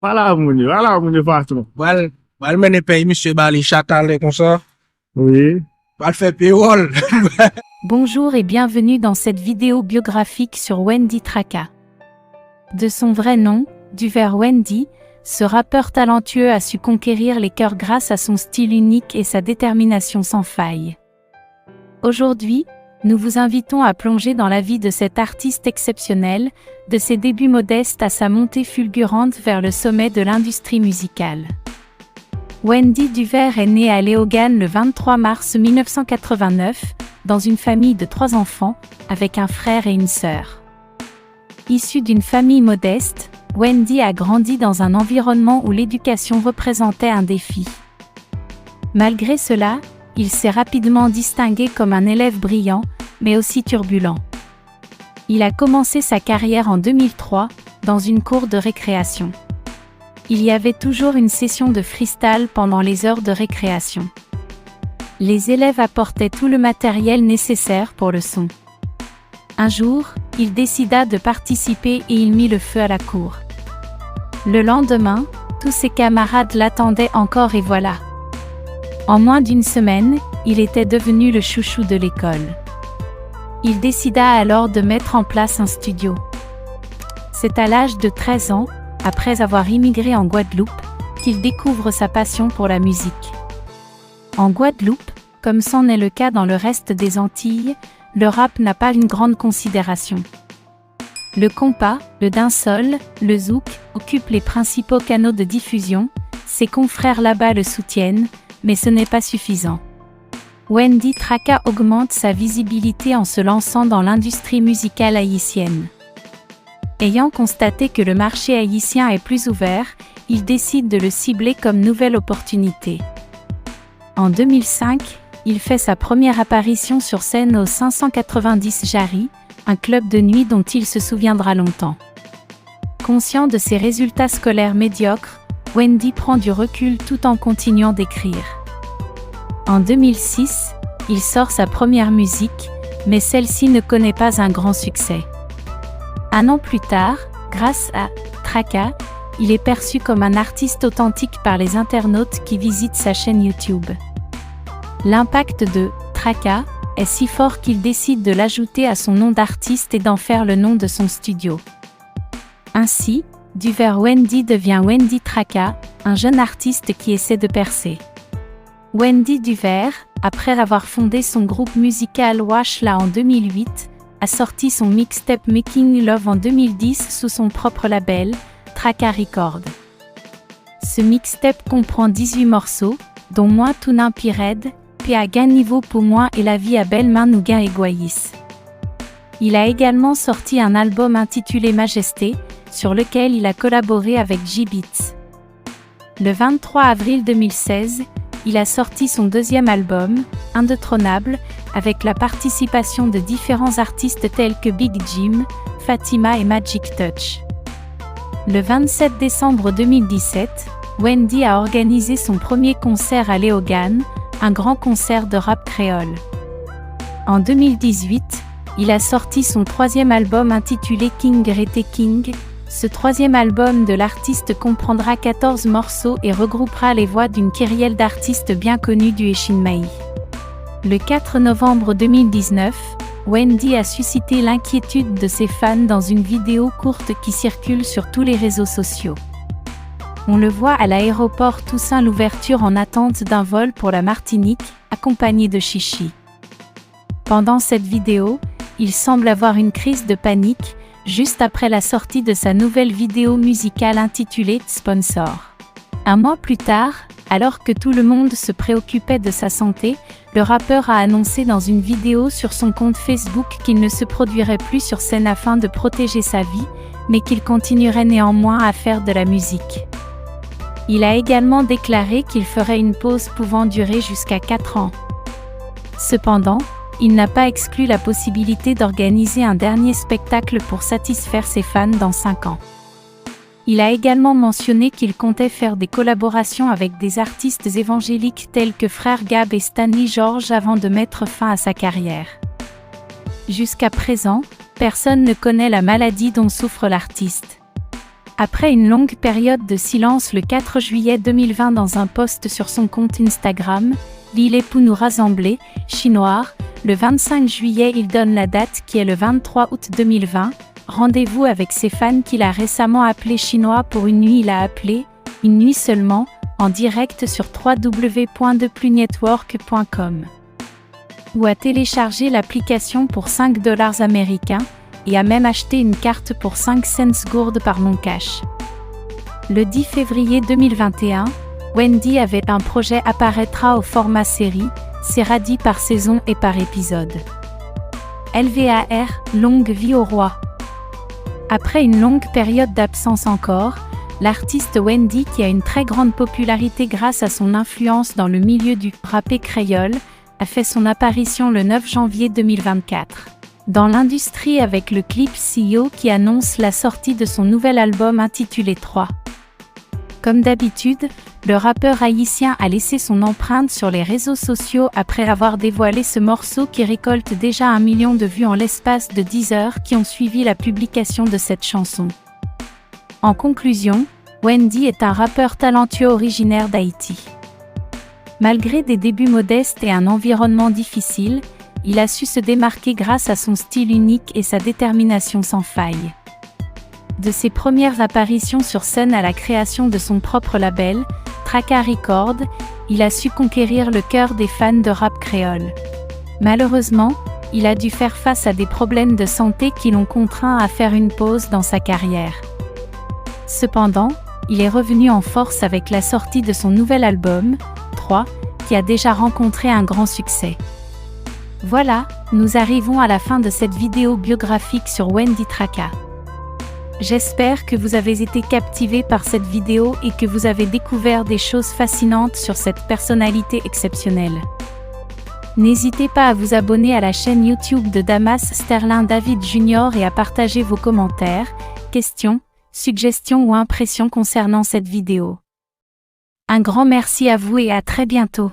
Voilà, mon patron. Wal mène pays, monsieur Bali, chatal, comme ça. Oui. Wal fait payroll. Bonjour et bienvenue dans cette vidéo biographique sur Wendy Traka. De son vrai nom, Duver Wendy, ce rappeur talentueux a su conquérir les cœurs grâce à son style unique et sa détermination sans faille. Aujourd'hui, nous vous invitons à plonger dans la vie de cet artiste exceptionnel, de ses débuts modestes à sa montée fulgurante vers le sommet de l'industrie musicale. Wendy Duver est née à Léogâne le 23 mars 1989, dans une famille de 3 enfants, avec un frère et une sœur. Issue d'une famille modeste, Wendy a grandi dans un environnement où l'éducation représentait un défi. Malgré cela, il s'est rapidement distingué comme un élève brillant, mais aussi turbulent. Il a commencé sa carrière en 2003, dans une cour de récréation. Il y avait toujours une session de freestyle pendant les heures de récréation. Les élèves apportaient tout le matériel nécessaire pour le son. Un jour, il décida de participer et il mit le feu à la cour. Le lendemain, tous ses camarades l'attendaient encore et voilà. En moins d'une semaine, il était devenu le chouchou de l'école. Il décida alors de mettre en place un studio. C'est à l'âge de 13 ans, après avoir immigré en Guadeloupe, qu'il découvre sa passion pour la musique. En Guadeloupe, comme c'en est le cas dans le reste des Antilles, le rap n'a pas une grande considération. Le compas, le dancehall, le zouk occupent les principaux canaux de diffusion, ses confrères là-bas le soutiennent, mais ce n'est pas suffisant. Wendy Traka augmente sa visibilité en se lançant dans l'industrie musicale haïtienne. Ayant constaté que le marché haïtien est plus ouvert, il décide de le cibler comme nouvelle opportunité. En 2005, il fait sa première apparition sur scène au 590 Jari, un club de nuit dont il se souviendra longtemps. Conscient de ses résultats scolaires médiocres, Wendy prend du recul tout en continuant d'écrire. En 2006, il sort sa première musique, mais celle-ci ne connaît pas un grand succès. Un an plus tard, grâce à Traka, il est perçu comme un artiste authentique par les internautes qui visitent sa chaîne YouTube. L'impact de Traka est si fort qu'il décide de l'ajouter à son nom d'artiste et d'en faire le nom de son studio. Ainsi, Duver Wendy devient Wendy Traka, un jeune artiste qui essaie de percer. Wendy Duver, après avoir fondé son groupe musical Washla en 2008, a sorti son mixtape Making Love en 2010 sous son propre label, Traka Records. Ce mixtape comprend 18 morceaux, dont Moi tout n'impi red, Pia gain niveau pour moi et La vie à belle main nous gain et Guaïs. Il a également sorti un album intitulé Majesté, sur lequel il a collaboré avec J-Beats. Le 23 avril 2016, il a sorti son deuxième album, Indétrônable, avec la participation de différents artistes tels que Big Jim, Fatima et Magic Touch. Le 27 décembre 2017, Wendy a organisé son premier concert à Léogâne, un grand concert de rap créole. En 2018, il a sorti son troisième album intitulé King Rete King. Ce troisième album de l'artiste comprendra 14 morceaux et regroupera les voix d'une kyrielle d'artistes bien connus du Echinmaï. Le 4 novembre 2019, Wendy a suscité l'inquiétude de ses fans dans une vidéo courte qui circule sur tous les réseaux sociaux. On le voit à l'aéroport Toussaint Louverture en attente d'un vol pour la Martinique, accompagné de Chichi. Pendant cette vidéo, il semble avoir une crise de panique, juste après la sortie de sa nouvelle vidéo musicale intitulée « Sponsor ». Un mois plus tard, alors que tout le monde se préoccupait de sa santé, le rappeur a annoncé dans une vidéo sur son compte Facebook qu'il ne se produirait plus sur scène afin de protéger sa vie, mais qu'il continuerait néanmoins à faire de la musique. Il a également déclaré qu'il ferait une pause pouvant durer jusqu'à 4 ans. Cependant, il n'a pas exclu la possibilité d'organiser un dernier spectacle pour satisfaire ses fans dans 5 ans. Il a également mentionné qu'il comptait faire des collaborations avec des artistes évangéliques tels que Frère Gab et Stanley George avant de mettre fin à sa carrière. Jusqu'à présent, personne ne connaît la maladie dont souffre l'artiste. Après une longue période de silence le 4 juillet 2020 dans un post sur son compte Instagram, Lil Pu nous rassemblait, chinois. Le 25 juillet il donne la date qui est le 23 août 2020, rendez-vous avec ses fans qu'il a récemment appelé chinois pour une nuit il a appelé, une nuit seulement, en direct sur www.deplusnetwork.com. Ou a téléchargé l'application pour $5 américains, et a même acheté une carte pour 5 cents gourdes par mon cash. Le 10 février 2021, Wendy avait un projet apparaîtra au format série, sera dit par saison et par épisode. LVAR, longue vie au roi. Après une longue période d'absence encore, l'artiste Wendy qui a une très grande popularité grâce à son influence dans le milieu du rappé créole, a fait son apparition le 9 janvier 2024. Dans l'industrie avec le clip CEO qui annonce la sortie de son nouvel album intitulé 3. Comme d'habitude, le rappeur haïtien a laissé son empreinte sur les réseaux sociaux après avoir dévoilé ce morceau qui récolte déjà 1 million de vues en l'espace de 10 heures qui ont suivi la publication de cette chanson. En conclusion, Wendy est un rappeur talentueux originaire d'Haïti. Malgré des débuts modestes et un environnement difficile, il a su se démarquer grâce à son style unique et sa détermination sans faille. De ses premières apparitions sur scène à la création de son propre label, Traka Records, il a su conquérir le cœur des fans de rap créole. Malheureusement, il a dû faire face à des problèmes de santé qui l'ont contraint à faire une pause dans sa carrière. Cependant, il est revenu en force avec la sortie de son nouvel album, 3, qui a déjà rencontré un grand succès. Voilà, nous arrivons à la fin de cette vidéo biographique sur Wendy Traka. J'espère que vous avez été captivés par cette vidéo et que vous avez découvert des choses fascinantes sur cette personnalité exceptionnelle. N'hésitez pas à vous abonner à la chaîne YouTube de Damas Sterling David Jr. et à partager vos commentaires, questions, suggestions ou impressions concernant cette vidéo. Un grand merci à vous et à très bientôt.